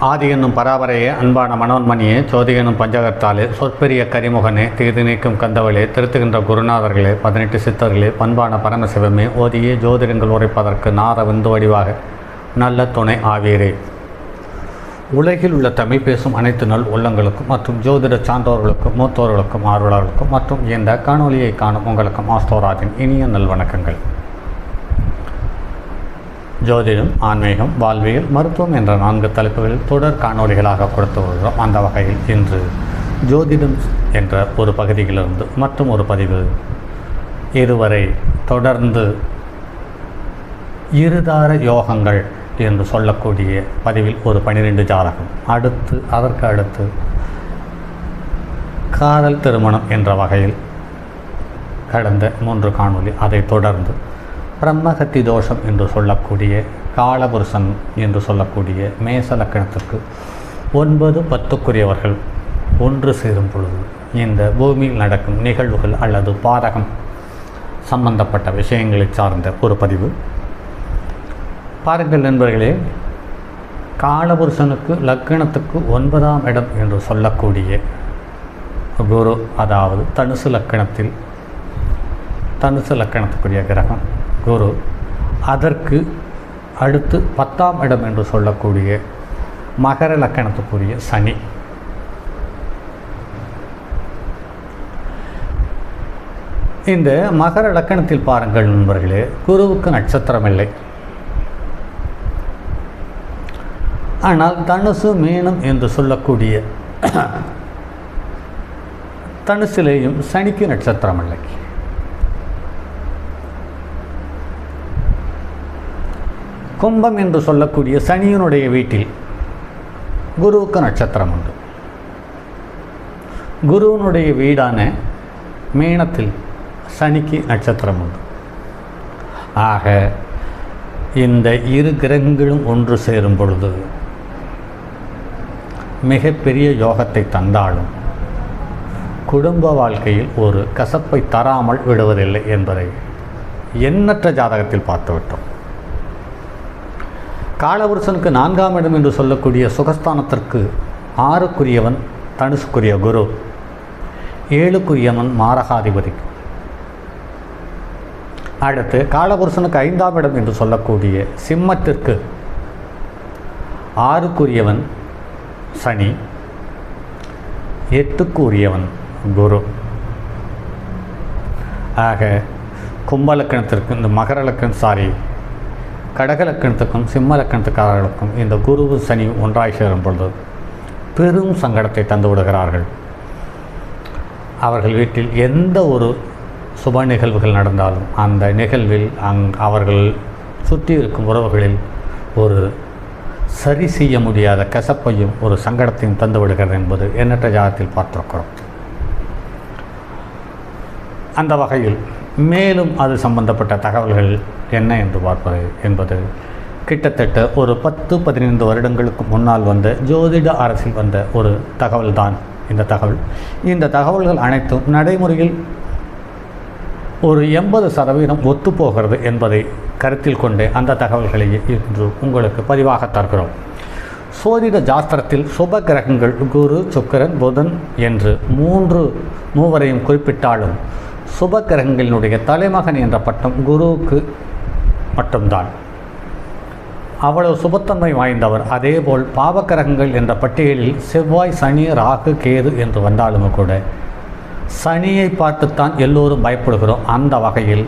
ஆதி என்னும் பராபரையே, அன்பான மனோன்மணியே, சோதி என்னும் பஞ்சகத்தாலே, சொற்பெரிய கரிமுகனே, தீது நீக்கும் கந்தவளே, திருத்துகின்ற குருநாதர்களே, 18 சித்தர்களே, பண்பான பரமசிவமே, ஓதியே ஜோதிடங்கள் உரைப்பதற்கு நார விந்து வடிவாக நல்ல துணை ஆவீரே. உலகில் உள்ள தமிழ் பேசும் அனைத்து நல் உள்ளங்களுக்கும் மற்றும் ஜோதிட சான்றோர்களுக்கும் மூத்தோர்களுக்கும் ஆர்வலர்களுக்கும் மற்றும் இந்த காணொலியை காணும் உங்களுக்கும் ஆஸ்தோராஜின் இனிய நல்வணக்கங்கள். ஜோதிடம், ஆன்மீகம், வாழ்வியல், மருத்துவம் என்ற 4 தலைப்புகளில் தொடர் காணொலிகளாக கொடுத்து வருகிறோம். அந்த வகையில் இன்று ஜோதிடம் என்ற ஒரு பகுதியிலிருந்து மற்றும் ஒரு பதிவு இதுவரை தொடர்ந்து இருதார யோகங்கள் என்று சொல்லக்கூடிய பதிவில் ஒரு 12 ஜாதகம், அதற்கு அடுத்து காதல் திருமணம் என்ற வகையில் கடந்த 3 காணொலி, அதை தொடர்ந்து பிரம்மகத்தி தோஷம் என்று சொல்லக்கூடிய காலபுருஷன் என்று சொல்லக்கூடிய மேச லக்கணத்திற்கு 9, 10க்குரியவர்கள் ஒன்று சேரும் பொழுது இந்த பூமியில் நடக்கும் நிகழ்வுகள் அல்லது பாதகம் சம்பந்தப்பட்ட விஷயங்களை சார்ந்த ஒரு பதிவு. பாருங்கள் நண்பர்களே, காலபுருஷனுக்கு லக்கணத்துக்கு 9ஆம் இடம் என்று சொல்லக்கூடிய குரு, அதாவது தனுசு லக்கணத்துக்குரிய கிரகம் குரு, அதற்கு அடுத்து 10ஆம் இடம் என்று சொல்லக்கூடிய மகர லக்கணத்துக்குரிய சனி. இந்த மகர லக்கணத்தில் பாருங்கள் நண்பர்களே, குருவுக்கு நட்சத்திரம் இல்லை. ஆனால் தனுசு, மீனம் என்று சொல்லக்கூடிய தனுசிலேயும் சனிக்கு நட்சத்திரம் இல்லை. கும்பம் என்று சொல்லக்கூடிய சனியினுடைய வீட்டில் குருவுக்கு நட்சத்திரம் உண்டு. குருவினுடைய வீடான மீனத்தில் சனிக்கு நட்சத்திரம் உண்டு. ஆக இந்த இரு கிரகங்களும் ஒன்று சேரும் பொழுது மிகப்பெரிய யோகத்தை தந்தாலும் குடும்ப வாழ்க்கையில் ஒரு கசப்பை தராமல் விடுவதில்லை என்பதை எண்ணற்ற ஜாதகத்தில் பார்த்துவிட்டோம். காலபுருஷனுக்கு 4ஆம் இடம் என்று சொல்லக்கூடிய சுகஸ்தானத்திற்கு 6க்குரியவன் தனுசுக்குரிய குரு, 7க்குரியவன் மாரகாதிபதி. அடுத்து காலபுருஷனுக்கு 5ஆம் இடம் என்று சொல்லக்கூடிய சிம்மத்திற்கு 6க்குரியவன் சனி, 8க்குரியவன் குரு. ஆக கும்பலக்கணத்திற்கு இந்த மகர லக்கணம் கடக லக்கணத்துக்கும் சிம்ம லக்கணத்துக்காரர்களுக்கும் இந்த குருவு சனி ஒன்றாய் சேரும் பொழுது பெரும் சங்கடத்தை தந்து விடுகிறார்கள். அவர்கள் வீட்டில் எந்த ஒரு சுப நிகழ்வுகள் நடந்தாலும் அந்த நிகழ்வில் அவர்கள் சுற்றி இருக்கும் உறவுகளில் ஒரு சரி செய்ய முடியாத கசப்பையும் ஒரு சங்கடத்தையும் தந்து விடுகிறது என்பது எண்ணற்ற ஜாதகத்தில் பார்த்திருக்கிறோம். அந்த வகையில் மேலும் அது சம்பந்தப்பட்ட தகவல்கள் என்ன என்று பார்ப்பது என்பது கிட்டத்தட்ட ஒரு 10-15 வருடங்களுக்கு முன்னால் வந்த ஜோதிட அரசில் வந்த ஒரு தகவல் தான் இந்த தகவல்கள் அனைத்தும் நடைமுறையில் ஒரு 80% ஒத்துப்போகிறது என்பதை கருத்தில் கொண்டு அந்த தகவல்களை இன்று உங்களுக்கு பதிவாக தருகிறோம். சோதிட சாஸ்திரத்தில் சுப கிரகங்கள் குரு, சுக்கிரன், புதன் என்று மூவரையும் குறிப்பிட்டாலும் சுப கிரகங்களினுடைய தலைமகன் என்ற பட்டம் குருவுக்கு மட்டும்தான். அவ்வளவு சுபத்தன்மை வாய்ந்தவர். அதேபோல் பாவக்கிரகங்கள் என்ற பட்டியலில் செவ்வாய், சனி, ராகு, கேது என்று வந்தாலும் கூட சனியை பார்த்துத்தான் எல்லோரும் பயப்படுகிறோம். அந்த வகையில்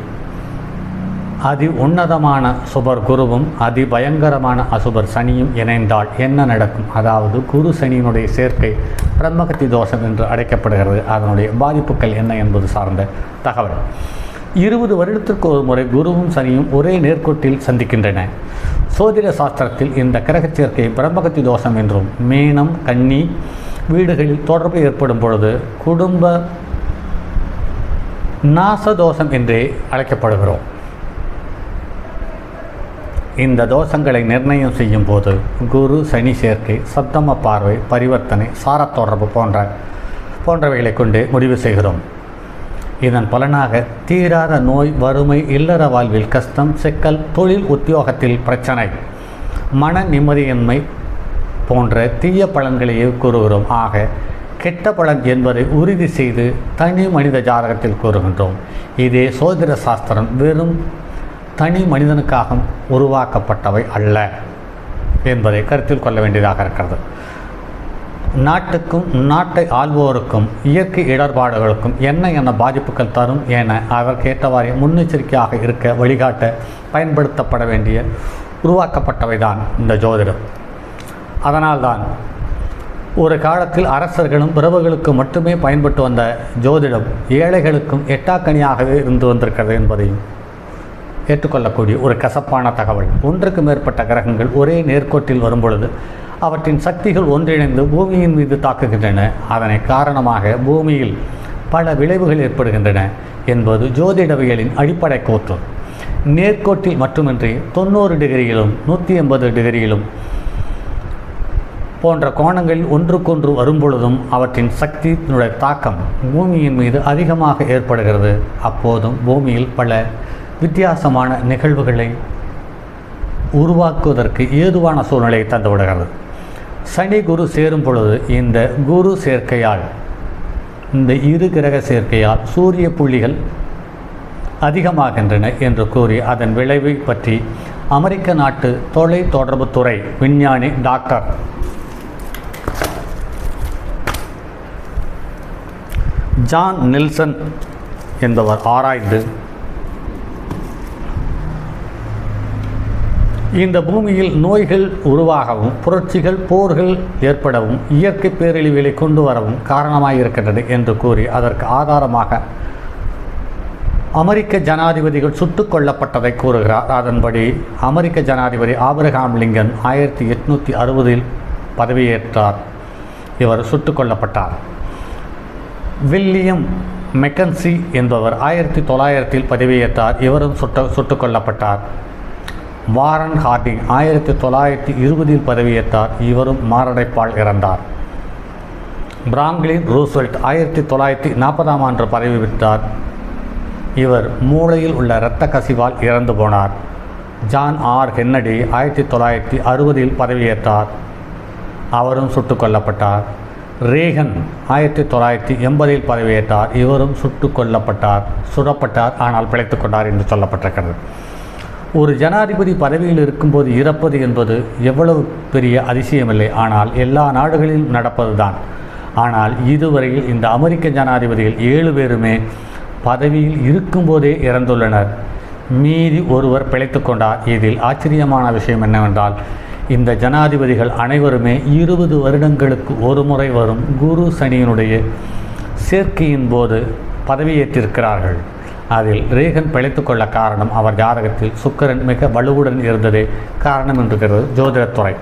அதி உன்னதமான சுபர் குருவும் அதி பயங்கரமான அசுபர் சனியும் இணைந்தால் என்ன நடக்கும்? அதாவது குரு சனியினுடைய சேர்க்கை பிரம்மகத்தி தோஷம் என்று அழைக்கப்படுகிறது. அதனுடைய பாதிப்புகள் என்ன என்பது சார்ந்த தகவல். 20 வருடத்திற்கு ஒரு முறை குருவும் சனியும் ஒரே நேர்கோட்டில் சந்திக்கின்றன. சோதிட சாஸ்திரத்தில் இந்த கிரக சேர்க்கை பிரம்மகத்தி தோஷம் என்றும், மீனம், கன்னி வீடுகளில் தொடர்பு ஏற்படும் பொழுது குடும்ப நாசதோஷம் என்றே அழைக்கப்படுகிறோம். இந்த தோஷங்களை நிர்ணயம் செய்யும் போது குரு சனி சேர்க்கை, சப்தம பார்வை, பரிவர்த்தனை, சாரத்தொடர்பு போன்றவைகளை கொண்டு முடிவு செய்கிறோம். இதன் பலனாக தீராத நோய், வறுமை, இல்லற வாழ்வில் கஷ்டம், சிக்கல், தொழில் உத்தியோகத்தில் பிரச்சனை, மன நிம்மதியின்மை போன்ற தீய பலன்களையே கூறுகிறோம். ஆக கெட்ட பலன் என்பதை உறுதி செய்து தனி மனித ஜாதகத்தில் கூறுகின்றோம். இதே சோதிட சாஸ்திரம் வெறும் தனி மனிதனுக்காக உருவாக்கப்பட்டவை அல்ல என்பதை கருத்தில் கொள்ள வேண்டியதாக இருக்கிறது. நாட்டுக்கும் நாட்டை ஆள்வோருக்கும் இயற்கை இடர்பாடுகளுக்கும் என்ன பாதிப்புகள் தரும் என அதற்கேற்றவாறு முன்னெச்சரிக்கையாக இருக்க வழிகாட்ட பயன்படுத்தப்பட வேண்டிய உருவாக்கப்பட்டவைதான் இந்த ஜோதிடம். அதனால்தான் ஒரு காலத்தில் அரசர்களும் பிரபுகளுக்கும் மட்டுமே பயன்பட்டு வந்த ஜோதிடம் ஏழைகளுக்கும் எட்டாக்கணியாகவே இருந்து வந்திருக்கிறது என்பதையும் ஏற்றுக்கொள்ளக்கூடிய ஒரு கசப்பான தகவல். ஒன்றுக்கு மேற்பட்ட கிரகங்கள் ஒரே நேர்கோட்டில் வரும்பொழுது அவற்றின் சக்திகள் ஒன்றிணைந்து பூமியின் மீது தாக்குகின்றன. அதனை காரணமாக பூமியில் பல விளைவுகள் ஏற்படுகின்றன என்பது ஜோதிடவியலின் அடிப்படை கூற்று. நேர்கோட்டில் மட்டுமின்றி 90 டிகிரியிலும் 180 டிகிரியிலும் போன்ற கோணங்களில் ஒன்றுக்கொன்று வரும்பொழுதும் அவற்றின் சக்தியினுடைய தாக்கம் பூமியின் மீது அதிகமாக ஏற்படுகிறது. அப்போதும் பூமியில் பல வித்தியாசமான நிகழ்வுகளை உருவாக்குவதற்கு ஏதுவான சூழ்நிலையை தந்துவிடுகிறது. சனி குரு சேரும் பொழுது இந்த குரு சேர்க்கையால், இந்த இரு கிரக சேர்க்கையால் சூரிய புள்ளிகள் அதிகமாகின்றன என்று கூறி அதன் விளைவை பற்றி அமெரிக்க நாட்டு தொலை தொடர்புத்துறை விஞ்ஞானி டாக்டர் ஜான் நெல்சன் என்பவர் ஆராய்ந்து இந்த பூமியில் நோய்கள் உருவாகவும் புரட்சிகள் போர்கள் ஏற்படவும் இயற்கை பேரழிவுகளை கொண்டு வரவும் காரணமாயிருக்கின்றது என்று கூறி அதற்கு ஆதாரமாக அமெரிக்க ஜனாதிபதிகள் சுட்டுக் கொல்லப்பட்டதை கூறுகிறார். அதன்படி அமெரிக்க ஜனாதிபதி ஆபிரகாம் லிங்கன் 1860 பதவியேற்றார். இவர் சுட்டுக் கொல்லப்பட்டார். வில்லியம் மெக்கன்சி என்பவர் 1900 பதவியேற்றார். இவரும் சுட்டுக் கொல்லப்பட்டார். வாரன் ஹார்டிங் 1920 பதவியேற்றார். இவரும் மாரடைப்பால் இறந்தார். பிராங்க்லின் ரூஸ்வெல்ட் 1940 பதவி விட்டார். இவர் மூளையில் உள்ள இரத்த கசிவால் இறந்து போனார். ஜான் ஆர் கென்னடி 1960 பதவியேற்றார். அவரும் சுட்டுக் கொல்லப்பட்டார். ரேகன் 1980 பதவியேற்றார். இவரும் சுட்டுக் கொல்லப்பட்டார், சுடப்பட்டார், ஆனால் பிழைத்துக் கொண்டார் என்று சொல்லப்பட்டிருக்கிறது. ஒரு ஜனாதிபதி பதவியில் இருக்கும்போது இறப்பது என்பது எவ்வளவு பெரிய அதிசயமில்லை, ஆனால் எல்லா நாடுகளிலும் நடப்பதுதான். ஆனால் இதுவரையில் இந்த அமெரிக்க ஜனாதிபதிகள் 7 பேருமே பதவியில் இருக்கும்போதே இறந்துள்ளனர். மீதி ஒருவர் பிழைத்து கொண்டார். இதில் ஆச்சரியமான விஷயம் என்னவென்றால், இந்த ஜனாதிபதிகள் அனைவருமே 20 வருடங்களுக்கு ஒரு முறை வரும் குரு சனியினுடைய சேர்க்கையின் போது பதவியேற்றிருக்கிறார்கள். அதில் ரேகன் பிழைத்து கொள்ள காரணம் அவர் ஜாதகத்தில் சுக்கிரன் மிக வலுவுடன் இருந்ததே காரணம் என்கிறது ஜோதிடத்துறை.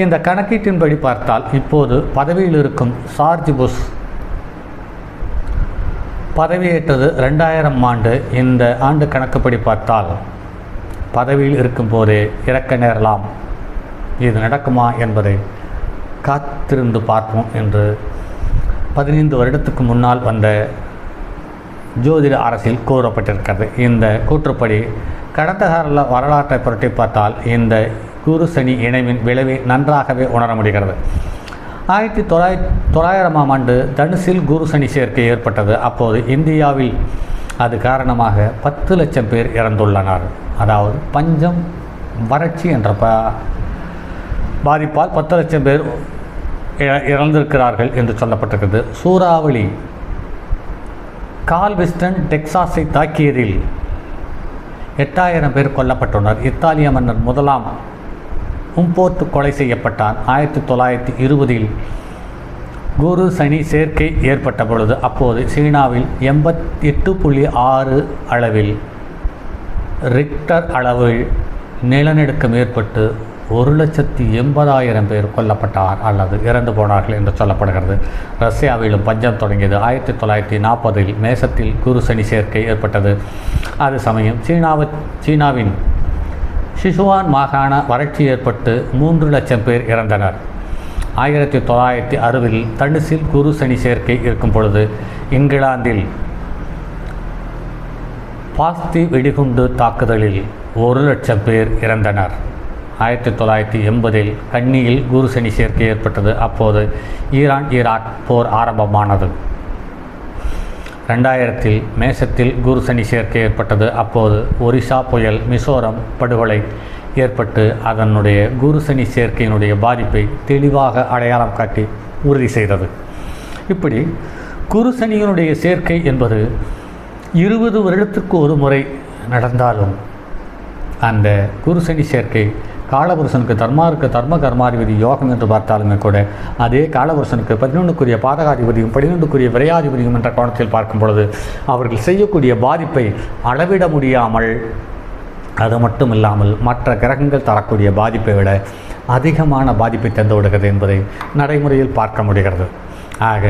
இந்த கணக்கீட்டின்படி பார்த்தால் இப்போது பதவியில் இருக்கும் ஜார்ஜ் புஷ் பதவியேற்றது 2000 ஆண்டு. இந்த ஆண்டு கணக்குப்படி பார்த்தால் பதவியில் இருக்கும் போதே இறக்க நேரலாம். இது நடக்குமா என்பதை காத்திருந்து பார்ப்போம் என்று 15 வருடத்துக்கு முன்னால் வந்த ஜோதிட அரசில் கூறப்பட்டிருக்கிறது. இந்த கூற்றுப்படி கடந்த கால வரலாற்றை புரட்டி பார்த்தால் இந்த குரு சனி இணைவின் விளைவை நன்றாகவே உணர முடிகிறது. 1900 ஆண்டு தனுசில் குரு சனி சேர்க்கை ஏற்பட்டது. அப்போது இந்தியாவில் அது காரணமாக 10 லட்சம் பேர் இறந்துள்ளனர். அதாவது பஞ்சம், வறட்சி என்ற பாதிப்பால் 10 லட்சம் பேர் இறந்திருக்கிறார்கள் என்று சொல்லப்பட்டிருக்கிறது. சூறாவளி கால்விஸ்டன் டெக்சாஸை தாக்கியதில் 8000 பேர் கொல்லப்பட்டுள்ளனர். இத்தாலிய மன்னர் முதலாம் உம்போர்ட் கொலை செய்யப்பட்டார். 1920 குரு சனி சேர்க்கை ஏற்பட்ட பொழுது அப்போது சீனாவில் 88.6 அளவில் ரிக்டர் அளவில் நிலநடுக்கம் ஏற்பட்டு 1,80,000 பேர் கொல்லப்பட்டார் அல்லது இறந்து போனார்கள் என்று சொல்லப்படுகிறது. ரஷ்யாவிலும் பஞ்சம் தொடங்கியது. 1940 மேசத்தில் குரு சனி சேர்க்கை ஏற்பட்டது. அது சமயம் சீனாவின் சிசுவான் மாகாண வறட்சி ஏற்பட்டு 3 லட்சம் பேர் இறந்தனர். 1960 தனுசில் குரு சனி சேர்க்கை இருக்கும் பொழுது இங்கிலாந்தில் பாஸ்தி வெடிகுண்டு தாக்குதலில் 1 லட்சம் பேர் இறந்தனர். 1980 கன்னியில் குரு சனி சேர்க்கை ஏற்பட்டது. அப்போது ஈரான் ஈராக் போர் ஆரம்பமானது. 2000 மேசத்தில் குரு சனி சேர்க்கை ஏற்பட்டது. அப்போது ஒரிசா புயல், மிசோரம் படுகொலை ஏற்பட்டு அதனுடைய குரு சனி சேர்க்கையினுடைய பாதிப்பை தெளிவாக அடையாளம் காட்டி உறுதி செய்தது. இப்படி குரு சனியினுடைய சேர்க்கை என்பது 20 வருடத்துக்கு ஒரு முறை நடந்தாலும் அந்த குரு சனி சேர்க்கை காலபுருஷனுக்கு தர்ம கர்மாதிபதி யோகம் என்று பார்த்தாலுமே கூட அதே காலபுருஷனுக்கு 11க்குரிய பாதகாதிபதியும் 12க்குரிய விரையாதிபதியும் என்ற கோணத்தில் பார்க்கும் பொழுது அவர்கள் செய்யக்கூடிய பாதிப்பை அளவிட முடியாமல், அது மட்டும் இல்லாமல் மற்ற கிரகங்கள் தரக்கூடிய பாதிப்பை விட அதிகமான பாதிப்பை தந்து விடுகிறது என்பதை நடைமுறையில் பார்க்க முடிகிறது. ஆக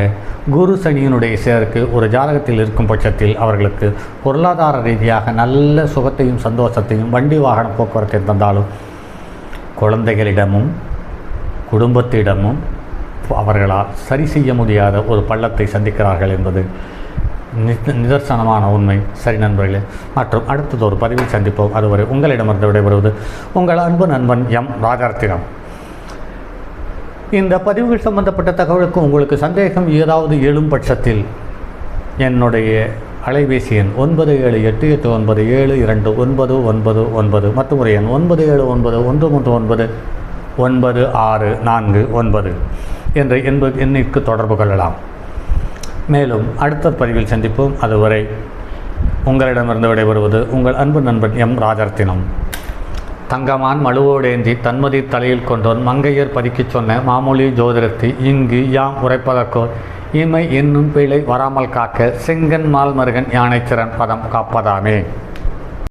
குரு சனியினுடைய சேர்க்கு ஒரு ஜாதகத்தில் இருக்கும் பட்சத்தில் அவர்களுக்கு பொருளாதார ரீதியாக நல்ல சுகத்தையும் சந்தோஷத்தையும், வண்டி வாகன போக்குவரத்தை தந்தாலும் குழந்தைகளிடமும் குடும்பத்திடமும் அவர்களால் சரி செய்ய முடியாத ஒரு பள்ளத்தை சந்திக்கிறார்கள் என்பது நிதர்சனமான உண்மை. சரி நண்பர்களே, மற்றும் அடுத்தது ஒரு பதிவில் சந்திப்போம். அதுவரை உங்களிடமிருந்து விடைபெறுவது உங்கள் அன்பு நண்பன் எம் ராஜரத்தினம். இந்த பதிவுகள் சம்பந்தப்பட்ட தகவலுக்கு உங்களுக்கு சந்தேகம் ஏதாவது எழும் பட்சத்தில் என்னுடைய அலைபேசி எண் 9788977299 மற்றும் ஒரு எண் 9791399649 என்ற எண்ணிற்கு தொடர்பு கொள்ளலாம். மேலும் அடுத்த பதிவில் சந்திப்போம். அதுவரை உங்களிடமிருந்து விடைபெறுவது உங்கள் அன்பு நண்பன் எம் ராஜரத்தினம். தங்கமான் மழுவோடேந்தி தன்மதி தலையில் கொண்டோன் மங்கையர் பதிக்கச் சொன்ன மாமொழி ஜோதிடத்தை இங்கு யாம் உரைப்பதற்கோ இமை என்னும் பிழை வராமல் காக்க செங்கன் மால் மருகன் யானைச்சிறன் பதம் காப்பதாமே.